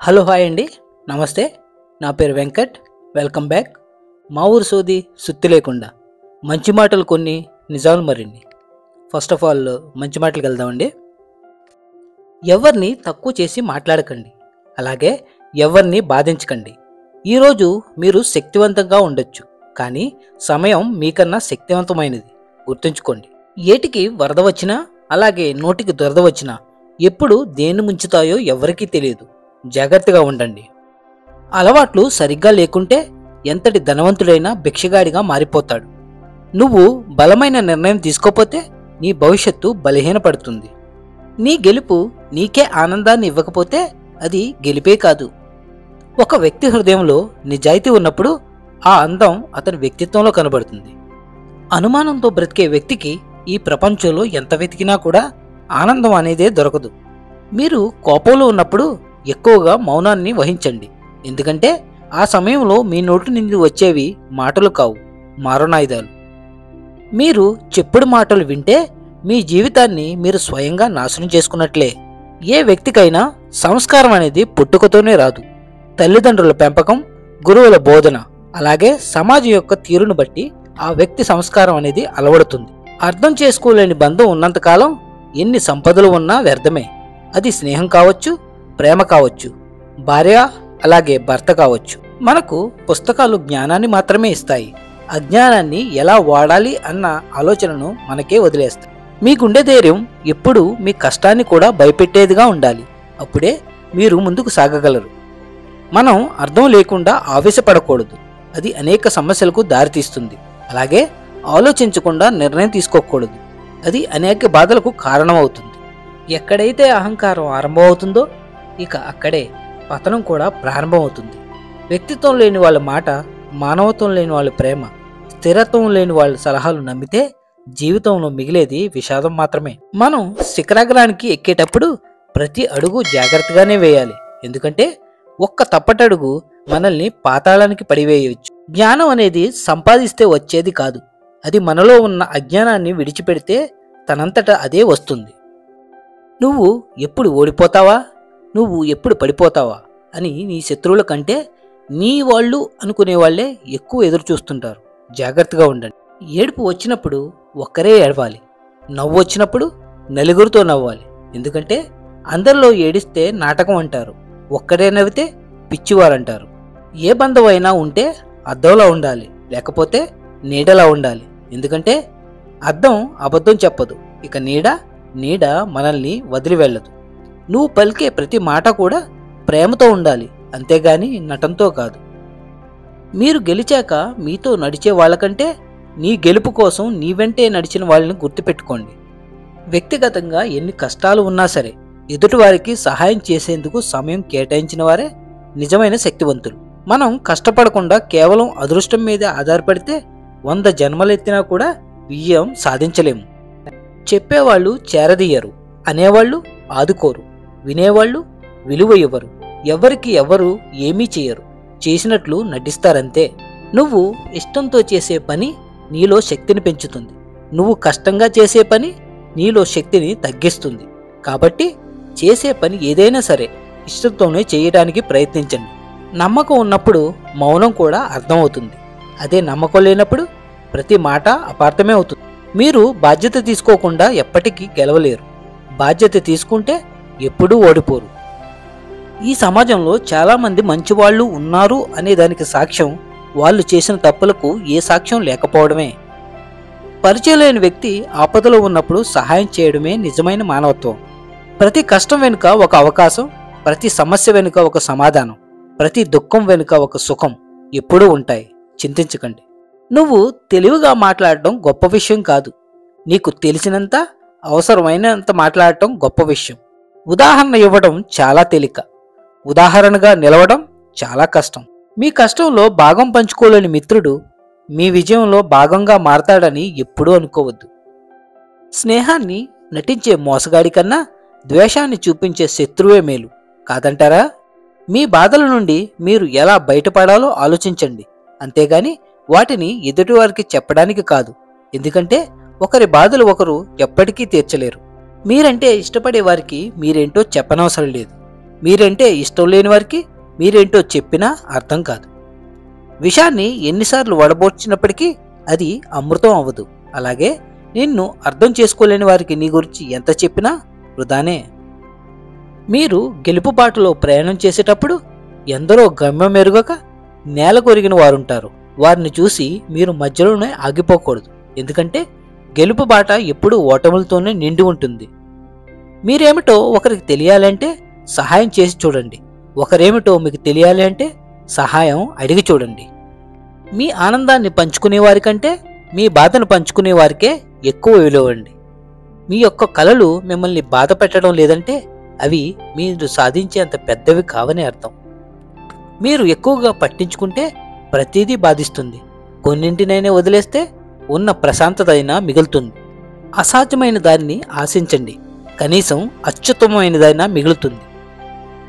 Hello hi అండి. నమస్తే. నా పేరు వెంకట్. Welcome back. మా ఊరు సోది సుత్తి లేకుండా మంచి మాటలు కొన్ని, నిజాలు మరిన్ని. ఫస్ట్ ఆఫ్ ఆల్ మంచి మాటలకు వెళ్దామండి. ఎవరిని తక్కువ చేసి మాట్లాడకండి, అలాగే ఎవరిని బాధించకండి. ఈరోజు మీరు శక్తివంతంగా ఉండొచ్చు, కానీ సమయం మీకన్నా శక్తివంతమైనది. గుర్తుంచుకోండి. ఏటికి వరద వచ్చినా, అలాగే నోటికి దురద వచ్చినా ఎప్పుడు దేన్ని ముంచుతాయో ఎవరికీ తెలియదు. జాగ్రత్తగా ఉండండి. అలవాట్లు సరిగ్గా లేకుంటే ఎంతటి ధనవంతుడైనా భిక్షగాడిగా మారిపోతాడు. నువ్వు బలమైన నిర్ణయం తీసుకోపోతే నీ భవిష్యత్తు బలహీనపడుతుంది. నీ గెలుపు నీకే ఆనందాన్ని ఇవ్వకపోతే అది గెలిపే కాదు. ఒక వ్యక్తి హృదయంలో నిజాయితీ ఉన్నప్పుడు ఆ అందం అతని వ్యక్తిత్వంలో కనబడుతుంది. అనుమానంతో బ్రతికే వ్యక్తికి ఈ ప్రపంచంలో ఎంత వెతికినా కూడా ఆనందం అనేదే దొరకదు. మీరు కోపంలో ఉన్నప్పుడు ఎక్కువగా మౌనాన్ని వహించండి, ఎందుకంటే ఆ సమయంలో మీ నోటి నుండి వచ్చేవి మాటలు కావు, మారణాయుధాలు. మీరు చెప్పుడు మాటలు వింటే మీ జీవితాన్ని మీరు స్వయంగా నాశనం చేసుకున్నట్లే. ఏ వ్యక్తికైనా సంస్కారం అనేది పుట్టుకతోనే రాదు. తల్లిదండ్రుల పెంపకం, గురువుల బోధన, అలాగే సమాజం యొక్క తీరును బట్టి ఆ వ్యక్తి సంస్కారం అనేది అలవడుతుంది. అర్థం చేసుకోలేని బంధం ఉన్నంతకాలం ఎన్ని సంపదలు ఉన్నా వ్యర్థమే. అది స్నేహం కావచ్చు, ప్రేమ కావచ్చు, భార్య అలాగే భర్త కావచ్చు. మనకు పుస్తకాలు జ్ఞానాన్ని మాత్రమే ఇస్తాయి, అజ్ఞానాన్ని ఎలా వాడాలి అన్న ఆలోచనను మనకే వదిలేస్తాయి. మీకుండే ధైర్యం ఎప్పుడూ మీ కష్టాన్ని కూడా భయపెట్టేదిగా ఉండాలి. అప్పుడే మీరు ముందుకు సాగగలరు. మనం అర్థం లేకుండా ఆవేశపడకూడదు, అది అనేక సమస్యలకు దారితీస్తుంది. అలాగే ఆలోచించకుండా నిర్ణయం తీసుకోకూడదు, అది అనేక బాధలకు కారణమవుతుంది. ఎక్కడైతే అహంకారం ఆరంభమవుతుందో ఇక అక్కడే పతనం కూడా ప్రారంభమవుతుంది. వ్యక్తిత్వం లేని వాళ్ళ మాట, మానవత్వం లేని వాళ్ళ ప్రేమ, స్థిరత్వం లేని వాళ్ళ సలహాలు నమ్మితే జీవితంలో మిగిలేది విషాదం మాత్రమే. మనం శిఖరాగ్రానికి ఎక్కేటప్పుడు ప్రతి అడుగు జాగ్రత్తగానే వేయాలి, ఎందుకంటే ఒక్క తప్పటడుగు మనల్ని పాతాళానికి పడివేయవచ్చు. జ్ఞానం అనేది సంపాదిస్తే వచ్చేది కాదు, అది మనలో ఉన్న అజ్ఞానాన్ని విడిచిపెడితే తనంతట అదే వస్తుంది. నువ్వు ఎప్పుడు ఓడిపోతావా, నువ్వు ఎప్పుడు పడిపోతావా అని నీ శత్రువుల కంటే నీ వాళ్ళు అనుకునే వాళ్లే ఎక్కువ ఎదురు చూస్తుంటారు. జాగ్రత్తగా ఉండండి. ఏడుపు వచ్చినప్పుడు ఒక్కరే ఏడవాలి, నవ్వు వచ్చినప్పుడు నలుగురితో నవ్వాలి, ఎందుకంటే అందరిలో ఏడిస్తే నాటకం అంటారు, ఒక్కరే నవ్వితే పిచ్చివారంటారు. ఏ బంధమైనా ఉంటే అద్దంలా ఉండాలి, లేకపోతే నీడలా ఉండాలి, ఎందుకంటే అద్దం అబద్ధం చెప్పదు, ఇక నీడ మనల్ని వదిలి వెళ్ళదు. నువ్వు పలికే ప్రతి మాట కూడా ప్రేమతో ఉండాలి, అంతేగాని నటంతో కాదు. మీరు గెలిచాక మీతో నడిచే వాళ్ళకంటే నీ గెలుపు కోసం నీ వెంటే నడిచిన వాళ్ళని గుర్తుపెట్టుకోండి. వ్యక్తిగతంగా ఎన్ని కష్టాలు ఉన్నా సరే ఎదుటివారికి సహాయం చేసేందుకు సమయం కేటాయించిన వారే నిజమైన శక్తివంతులు. మనం కష్టపడకుండా కేవలం అదృష్టం మీద ఆధారపడితే 100 జన్మలెత్తినా కూడా విజయం సాధించలేము. చెప్పేవాళ్ళు చేరదీయరు, అనేవాళ్ళు ఆదుకోరు, వినేవాళ్ళు విలువ ఇవ్వరు, ఎవరికి ఎవరు ఏమీ చేయరు, చేసినట్లు నటిస్తారంతే. నువ్వు ఇష్టంతో చేసే పని నీలో శక్తిని పెంచుతుంది, నువ్వు కష్టంగా చేసే పని నీలో శక్తిని తగ్గిస్తుంది. కాబట్టి చేసే పని ఏదైనా సరే ఇష్టంతోనే చేయడానికి ప్రయత్నించండి. నమ్మకం ఉన్నప్పుడు మౌనం కూడా అర్థమవుతుంది, అదే నమ్మకం లేనప్పుడు ప్రతి మాట అపార్థమే అవుతుంది. మీరు బాధ్యత తీసుకోకుండా ఎప్పటికీ గెలవలేరు, బాధ్యత తీసుకుంటే ఎప్పుడూ ఓడిపోరు. ఈ సమాజంలో చాలామంది మంచివాళ్ళు ఉన్నారు అనే దానికి సాక్ష్యం వాళ్ళు చేసిన తప్పులకు ఏ సాక్ష్యం లేకపోవడమే. పరిచయం లేని వ్యక్తి ఆపదలో ఉన్నప్పుడు సహాయం చేయడమే నిజమైన మానవత్వం. ప్రతి కష్టం వెనుక ఒక అవకాశం, ప్రతి సమస్య వెనుక ఒక సమాధానం, ప్రతి దుఃఖం వెనుక ఒక సుఖం ఎప్పుడూ ఉంటాయి. చింతించకండి. నువ్వు తెలివిగా మాట్లాడటం గొప్ప విషయం కాదు, నీకు తెలిసినంత అవసరమైనంత మాట్లాడటం గొప్ప విషయం. ఉదాహరణ ఇవ్వడం చాలా తేలిక, ఉదాహరణగా నిలవడం చాలా కష్టం. మీ కష్టంలో భాగం పంచుకోలేని మిత్రుడు మీ విజయంలో భాగంగా మారతాడని ఎప్పుడూ అనుకోవద్దు. స్నేహాన్ని నటించే మోసగాడి కన్నా ద్వేషాన్ని చూపించే శత్రువే మేలు, కాదంటారా? మీ బాధల నుండి మీరు ఎలా బయటపడాలో ఆలోచించండి, అంతేగాని వాటిని ఎదుటివారికి చెప్పడానికి కాదు, ఎందుకంటే ఒకరి బాధలు ఒకరు ఎప్పటికీ తీర్చలేరు. మీరంటే ఇష్టపడే వారికి మీరేంటో చెప్పనవసరం లేదు. మీరంటే ఇష్టం లేని వారికి మీరేంటో చెప్పినా అర్థం కాదు. విషాన్ని ఎన్నిసార్లు వడబోర్చినప్పటికీ అది అమృతం అవ్వదు. అలాగే నిన్ను అర్థం చేసుకోలేని వారికి నీ గురించి ఎంత చెప్పినా వృధానే. మీరు గెలుపుబాటులో ప్రయాణం చేసేటప్పుడు ఎందరో గమ్యం ఎరుగక నేల కొరిగిన వారుంటారు. వారిని చూసి మీరు మధ్యలోనే ఆగిపోకూడదు. ఎందుకంటే గెలుపు బాట ఎప్పుడూ ఓటములతోనే నిండి ఉంటుంది. మీరేమిటో ఒకరికి తెలియాలంటే సహాయం చేసి చూడండి. ఒకరేమిటో మీకు తెలియాలి అంటే సహాయం అడిగి చూడండి. మీ ఆనందాన్ని పంచుకునే వారికంటే మీ బాధను పంచుకునే వారికే ఎక్కువ విలువండి. మీ యొక్క కలలు మిమ్మల్ని బాధ పెట్టడం లేదంటే అవి మీరు సాధించేంత పెద్దవి కావని అర్థం. మీరు ఎక్కువగా పట్టించుకుంటే ప్రతిదీ బాధిస్తుంది. కొన్నింటినైనా వదిలేస్తే ఉన్న ప్రశాంతత అయినా మిగులుతుంది. అసాధ్యమైన దాన్ని ఆశించండి, కనీసం అత్యుత్తమమైనదైనా మిగులుతుంది.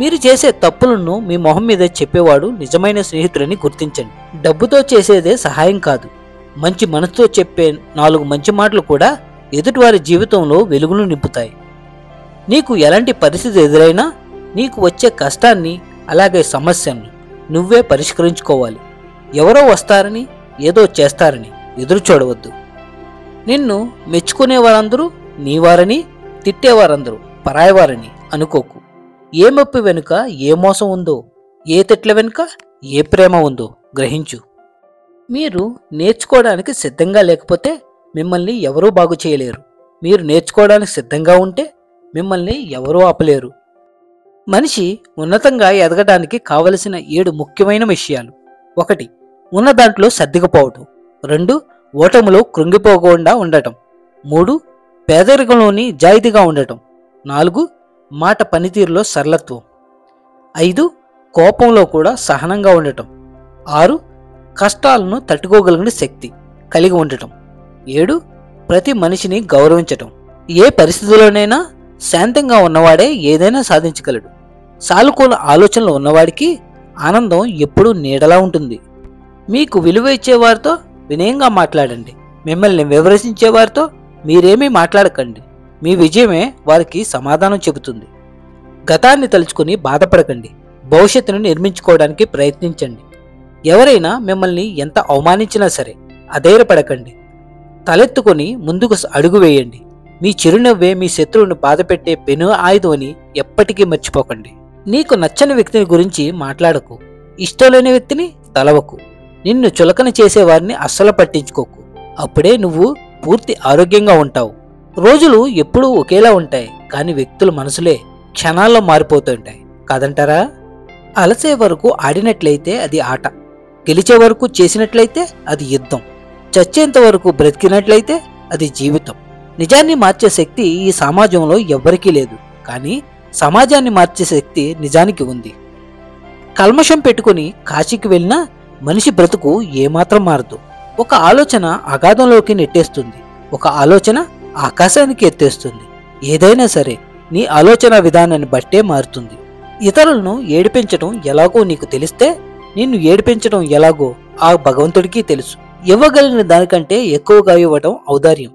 మీరు చేసే తప్పులను మీ మొహం మీద చెప్పేవాడు నిజమైన స్నేహితులని గుర్తించండి. డబ్బుతో చేసేదే సహాయం కాదు. మంచి మనసుతో చెప్పే 4 మంచి మాటలు కూడా ఎదుటివారి జీవితంలో వెలుగును నింపుతాయి. నీకు ఎలాంటి పరిస్థితి ఎదురైనా నీకు వచ్చే కష్టాన్ని అలాగే సమస్యను నువ్వే పరిష్కరించుకోవాలి. ఎవరో వస్తారని ఏదో చేస్తారని ఎదురు చూడవద్దు. నిన్ను మెచ్చుకునేవారందరూ నీవారని, తిట్టేవారందరూ పరాయవారని అనుకోకు. ఏ మెప్పు వెనుక ఏ మోసం ఉందో, ఏ తిట్ల వెనుక ఏ ప్రేమ ఉందో గ్రహించు. మీరు నేర్చుకోవడానికి సిద్ధంగా లేకపోతే మిమ్మల్ని ఎవరూ బాగు చేయలేరు. మీరు నేర్చుకోవడానికి సిద్ధంగా ఉంటే మిమ్మల్ని ఎవరూ ఆపలేరు. మనిషి ఉన్నతంగా ఎదగడానికి కావలసిన 7 ముఖ్యమైన విషయాలు. 1. ఉన్న దాంట్లో సర్దుకుపోవటం. 2. ఓటములో కృంగిపోకుండా ఉండటం. 3. పేదరికంలోని జాయితీగా ఉండటం. 4. మాట పనితీరులో సరళత్వం. 5. కోపంలో కూడా సహనంగా ఉండటం. 6. కష్టాలను తట్టుకోగలిగిన శక్తి కలిగి ఉండటం. 7. ప్రతి మనిషిని గౌరవించటం. ఏ పరిస్థితిలోనైనా శాంతంగా ఉన్నవాడే ఏదైనా సాధించగలడు. సానుకూల ఆలోచనలు ఉన్నవాడికి ఆనందం ఎప్పుడూ నీడలా ఉంటుంది. మీకు విలువ ఇచ్చేవారితో వినయంగా మాట్లాడండి. మిమ్మల్ని విమర్శించేవారితో మీరేమీ మాట్లాడకండి. మీ విజయమే వారికి సమాధానం చెబుతుంది. గతాన్ని తలుచుకుని బాధపడకండి. భవిష్యత్తును నిర్మించుకోవడానికి ప్రయత్నించండి. ఎవరైనా మిమ్మల్ని ఎంత అవమానించినా సరే అధైర్యపడకండి. తలెత్తుకొని ముందుకు అడుగు వేయండి. మీ చిరునవ్వే మీ శత్రువును బాధపెట్టే పెను ఆయుధం అని ఎప్పటికీ మర్చిపోకండి. నీకు నచ్చని వ్యక్తిని గురించి మాట్లాడకు. ఇష్టం లేని వ్యక్తిని తలవకు. నిన్ను చులకన చేసేవారిని అస్సలు పట్టించుకోకు. అప్పుడే నువ్వు పూర్తి ఆరోగ్యంగా ఉంటావు. రోజులు ఎప్పుడూ ఒకేలా ఉంటాయి, కానీ వ్యక్తుల మనసులే క్షణాల్లో మారిపోతుంటాయి కాదంటారా? అలసే వరకు ఆడినట్లయితే అది ఆట, గెలిచే వరకు చేసినట్లయితే అది యుద్ధం, చచ్చేంత వరకు బ్రతికినట్లయితే అది జీవితం. నిజాన్ని మార్చే శక్తి ఈ సమాజంలో ఎవ్వరికీ లేదు, కానీ సమాజాన్ని మార్చే శక్తి నిజానికి ఉంది. కల్మషం పెట్టుకుని కాశీకి వెళ్ళినా మనిషి బ్రతుకు ఏమాత్రం మారదు. ఒక ఆలోచన అగాధంలోకి నెట్టేస్తుంది, ఒక ఆలోచన ఆకాశానికి ఎత్తేస్తుంది. ఏదైనా సరే నీ ఆలోచన విధానాన్ని బట్టే మారుతుంది. ఇతరులను ఏడిపించడం ఎలాగో నీకు తెలిస్తే నిన్ను ఏడిపించడం ఎలాగో ఆ భగవంతుడికి తెలుసు. ఇవ్వగలిగిన దానికంటే ఎక్కువగా ఇవ్వటం ఔదార్యం,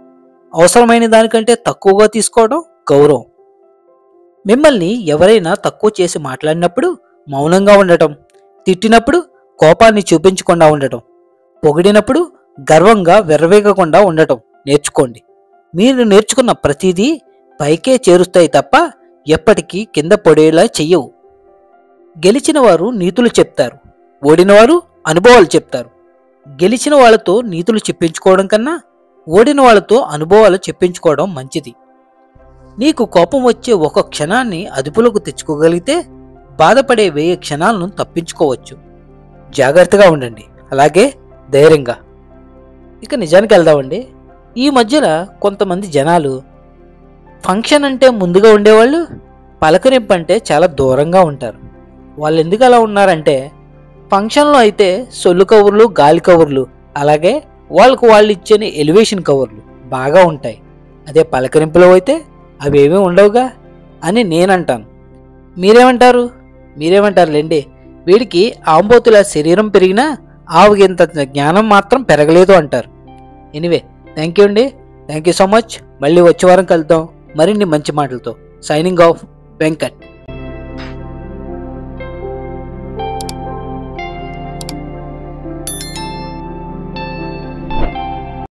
అవసరమైన దానికంటే తక్కువగా తీసుకోవడం గౌరవం. మిమ్మల్ని ఎవరైనా తక్కువ చేసి మాట్లాడినప్పుడు మౌనంగా ఉండటం, తిట్టినప్పుడు కోపాన్ని చూపించకుండా ఉండటం, పొగిడినప్పుడు గర్వంగా విర్రవీగకుండా ఉండటం నేర్చుకోండి. మీరు నేర్చుకున్న ప్రతిదీ పైకే చేరుస్తాయి తప్ప ఎప్పటికీ కింద పడేలా చెయ్యవు. గెలిచిన వారు నీతులు చెప్తారు, ఓడినవారు అనుభవాలు చెప్తారు. గెలిచిన వాళ్ళతో నీతులు చెప్పించుకోవడం కన్నా ఓడిన వాళ్ళతో అనుభవాలు చెప్పించుకోవడం మంచిది. నీకు కోపం వచ్చే ఒక క్షణాన్ని అదుపులోకి తెచ్చుకోగలిగితే బాధపడే 1000 క్షణాలను తప్పించుకోవచ్చు. జాగ్రత్తగా ఉండండి, అలాగే ధైర్యంగా. ఇక నిజానికి వెళ్దామండి. ఈ మధ్యన కొంతమంది జనాలు ఫంక్షన్ అంటే ముందుగా ఉండేవాళ్ళు పలకరింపు అంటే చాలా దూరంగా ఉంటారు. వాళ్ళు ఎందుకు అలా ఉన్నారంటే, ఫంక్షన్లో అయితే సొల్లు కవర్లు, గాలి కవర్లు, అలాగే వాళ్ళకు వాళ్ళు ఇచ్చే ఎలివేషన్ కవర్లు బాగా ఉంటాయి. అదే పలకరింపులో అయితే అవేమీ ఉండవుగా అని నేనంటాను. మీరేమంటారు లేండి. వీడికి ఆంబోతుల శరీరం పెరిగినా ఆవుగింత జ్ఞానం మాత్రం పెరగలేదు అంటారు. ఎనీవే, థ్యాంక్ యూ అండి. Thank you so much. మళ్ళీ వచ్చే వారం కలుద్దాం మరిన్ని మంచి మాటలతో. Signing off, Venkat.